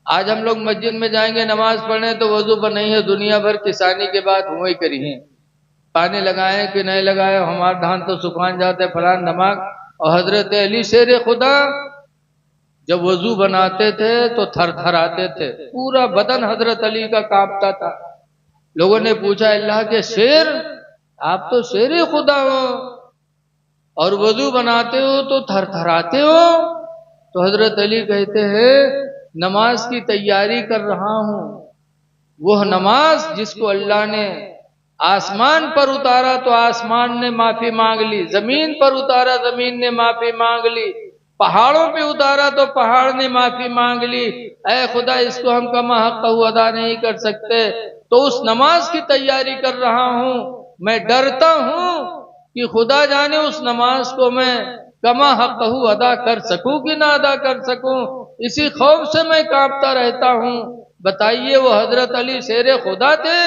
आज हम लोग मस्जिद में जाएंगे नमाज पढ़ने तो वजू पर नहीं है, दुनिया भर किसानी के बाद हुए ही करी है, पानी लगाए कि नहीं लगाए, हमारा धान तो सुखान जाते फलान नमाज। और हजरत अली शेर खुदा जब वजू बनाते थे तो थर थर आते थे, पूरा बदन हजरत अली का कांपता था। लोगों ने पूछा अल्लाह के शेर, आप तो शेर खुदा हो और वजू बनाते हो तो थर थर आते हो? तो हजरत अली कहते हैं नमाज की तैयारी कर रहा हूं, वह नमाज जिसको अल्लाह ने आसमान पर उतारा तो आसमान ने माफी मांग ली, जमीन पर उतारा जमीन ने माफी मांग ली, पहाड़ों पे उतारा तो पहाड़ ने माफी मांग ली। ऐ खुदा, इसको हम कमा हक अदा नहीं कर सकते, तो उस नमाज की तैयारी कर रहा हूं। मैं डरता हूं कि खुदा जाने उस नमाज को मैं कमा हक अदा कर सकूं कि ना अदा कर सकूं, इसी खौफ से मैं कांपता रहता हूं। बताइए, वो हजरत अली शेर खुदा थे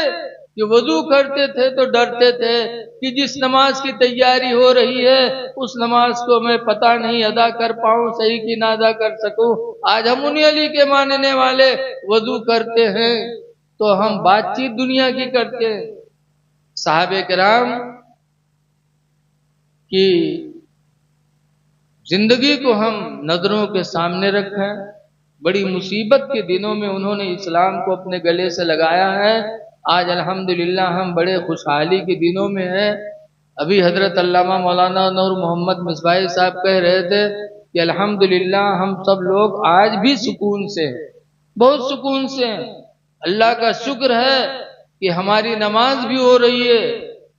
कि वजू करते थे तो डरते थे कि जिस नमाज की तैयारी हो रही है उस नमाज को मैं पता नहीं अदा कर पाऊं, सही कि ना अदा कर सकूं। आज हम उन्हीं अली के मानने वाले वजू करते हैं तो हम बातचीत दुनिया की करते हैं। साहबे किराम की जिंदगी को हम नजरों के सामने रखें, बड़ी मुसीबत के दिनों में उन्होंने इस्लाम को अपने गले से लगाया है। आज अल्हम्दुलिल्लाह हम बड़े खुशहाली के दिनों में हैं। अभी हजरत अल्लामा मौलाना नूर मोहम्मद मिसबाही साहब कह रहे थे कि अल्हम्दुलिल्लाह हम सब लोग आज भी सुकून से हैं, बहुत सुकून से हैं। अल्लाह का शुक्र है कि हमारी नमाज भी हो रही है,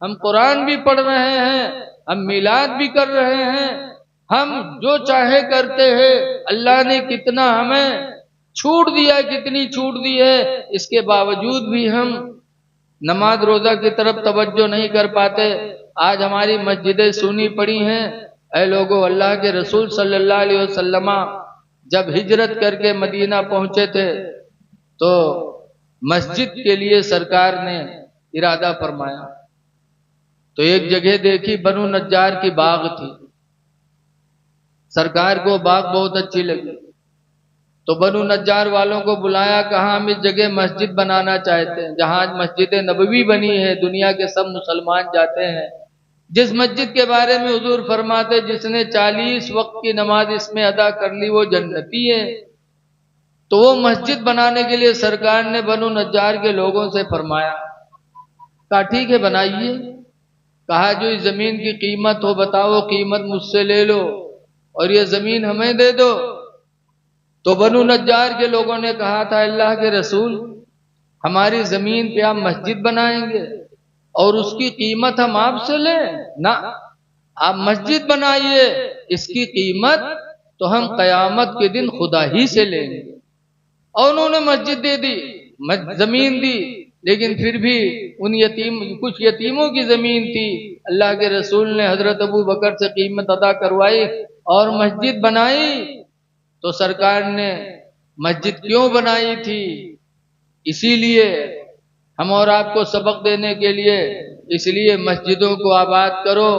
हम कुरान भी पढ़ रहे हैं, हम मिलाद भी कर रहे हैं, हम जो चाहे करते हैं। अल्लाह ने कितना हमें छूट दिया, कितनी छूट दी है, इसके बावजूद भी हम नमाज रोजा की तरफ तवज्जो नहीं कर पाते। आज हमारी मस्जिदें सूनी पड़ी हैं। ऐ लोगों, अल्लाह के रसूल सल्लल्लाहु अलैहि वसल्लम जब हिजरत करके मदीना पहुंचे थे तो मस्जिद के लिए सरकार ने इरादा फरमाया, तो एक जगह देखी बनु नज्जार की बाग थी। सरकार को बाग बहुत अच्छी लगी तो बनु नज्जार वालों को बुलाया, कहा हम इस जगह मस्जिद बनाना चाहते हैं जहां आज मस्जिद नबवी बनी है, दुनिया के सब मुसलमान जाते हैं। जिस मस्जिद के बारे में हुजूर फरमाते जिसने 40 वक्त की नमाज इसमें अदा कर ली वो जन्नती है। तो वो मस्जिद बनाने के लिए सरकार ने बनु नज्जार के लोगों से फरमाया, कहा ठीक है बनाइए। कहा जो इस जमीन की कीमत हो बताओ, कीमत मुझसे ले लो और ये जमीन हमें दे दो। तो बनु नज्जार के लोगों ने कहा था अल्लाह के रसूल, हमारी जमीन पे आप मस्जिद बनाएंगे और उसकी कीमत हम आपसे लें? ना, आप मस्जिद बनाइए, इसकी कीमत तो हम कयामत के दिन खुदा ही से लेंगे। और उन्होंने मस्जिद दे दी, जमीन दी, लेकिन फिर भी उन कुछ यतीमों की जमीन थी। अल्लाह के रसूल ने हजरत अबू बकर से कीमत अदा करवाई और मस्जिद बनाई। तो सरकार ने मस्जिद क्यों बनाई थी? इसीलिए हम और आपको सबक देने के लिए, इसलिए मस्जिदों को आबाद करो।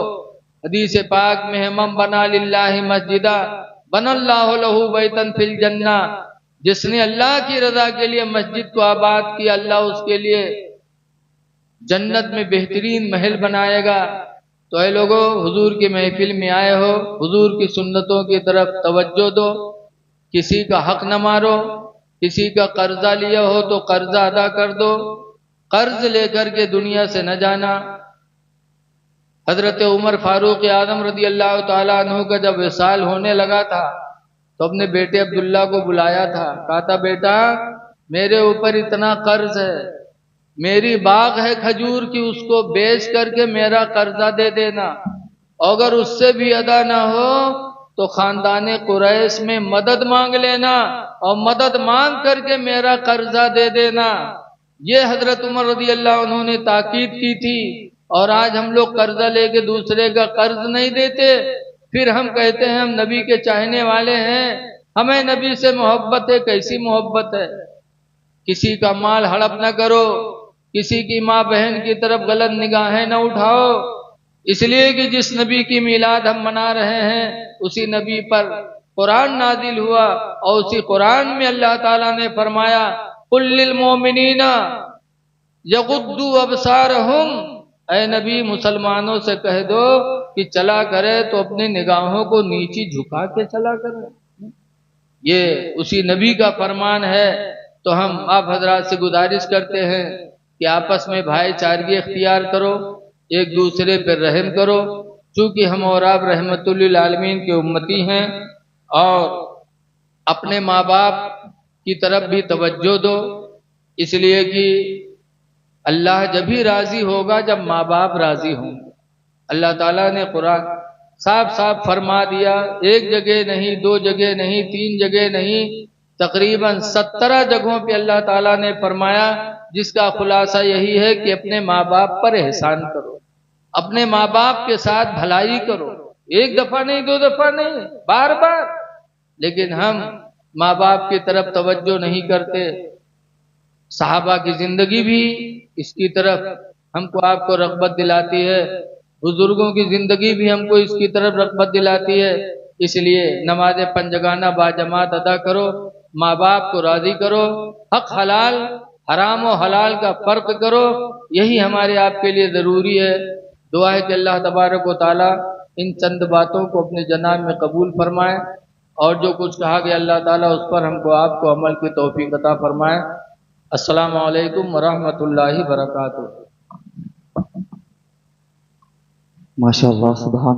हदीस पाक में है मम बना लिल्लाहि मस्जिदा बनल्लाहु लहू बैतन फिल जन्ना, जिसने अल्लाह की रजा के लिए मस्जिद को आबाद किया अल्लाह उसके लिए जन्नत में बेहतरीन महल बनाएगा। तो ऐ लोगों, हुजूर की महफिल में आए हो, हुजूर की सुन्नतों की तरफ तवज्जो दो, किसी का हक न मारो, किसी का कर्जा लिया हो तो कर्जा अदा कर दो, कर्ज लेकर के दुनिया से न जाना। हजरत उमर फारूक आजम रदी अल्लाह ताला अन्हु का जब विसाल होने लगा था तो अपने बेटे अब्दुल्ला को बुलाया था, कहा था बेटा मेरे ऊपर इतना कर्ज है, मेरी बाग है खजूर की, उसको बेच करके मेरा कर्जा दे देना, अगर उससे भी अदा ना हो तो खानदाने कुरैश में मदद मांग लेना और मदद मांग करके मेरा कर्जा दे देना। ये हजरत उमर रदी अल्लाह उन्होंने ताकीद की थी। और आज हम लोग कर्जा लेके दूसरे का कर्ज नहीं देते, फिर हम कहते हैं हम नबी के चाहने वाले हैं, हमें नबी से मोहब्बत है। कैसी मोहब्बत है? किसी का माल हड़प न करो, किसी की माँ बहन की तरफ गलत निगाहें न उठाओ, इसलिए कि जिस नबी की मिलाद हम मना रहे हैं उसी नबी पर कुरान नाजिल हुआ और उसी कुरान में अल्लाह ताला ने फरमाया कुल लिल मोमिनीना यगुद्दू अबसारहुम, ऐ नबी मुसलमानों से कह दो कि चला करे तो अपनी निगाहों को नीची झुका के चला करे। ये उसी नबी का फरमान है। तो हम आप हजरात से गुजारिश करते हैं कि आपस में भाईचारगी इख्तियार करो, एक दूसरे पर रहम करो, चूँकि हम और आप रहमतुल लिल आलमीन के उम्मती हैं। और अपने माँ बाप की तरफ भी तवज्जो दो, इसलिए कि अल्लाह जब भी राज़ी होगा जब माँ बाप राज़ी होंगे। अल्लाह ताला ने कुरान साफ साफ फरमा दिया, एक जगह नहीं, दो जगह नहीं, तीन जगह नहीं, तकरीबन 17 जगहों पे अल्लाह ताला ने फरमाया, जिसका खुलासा यही है कि अपने माँ बाप पर एहसान करो, अपने माँ बाप के साथ भलाई करो। एक दफा नहीं, दो दफा नहीं, बार बार। लेकिन हम माँ बाप की तरफ तवज्जो नहीं करते। सहाबा की जिंदगी भी इसकी तरफ हमको आपको रग़बत दिलाती है, बुजुर्गों की जिंदगी भी हमको इसकी तरफ रग़बत दिलाती है। इसलिए नमाज पंजगाना बाजमात अदा करो, माँ बाप को राज़ी करो, हक हलाल हराम और हलाल का फ़र्क करो, यही हमारे आपके लिए ज़रूरी है। दुआ है कि अल्लाह तबारक व तआला इन चंद बातों को अपने जनाब में कबूल फरमाए और जो कुछ कहा गया अल्लाह ताला उस पर हमको आपको अमल की तौफीक अता फरमाए। अस्सलामु अलैकुम वरहमतुल्लाहि वबरकातुहू। माशाअल्लाह, सुभान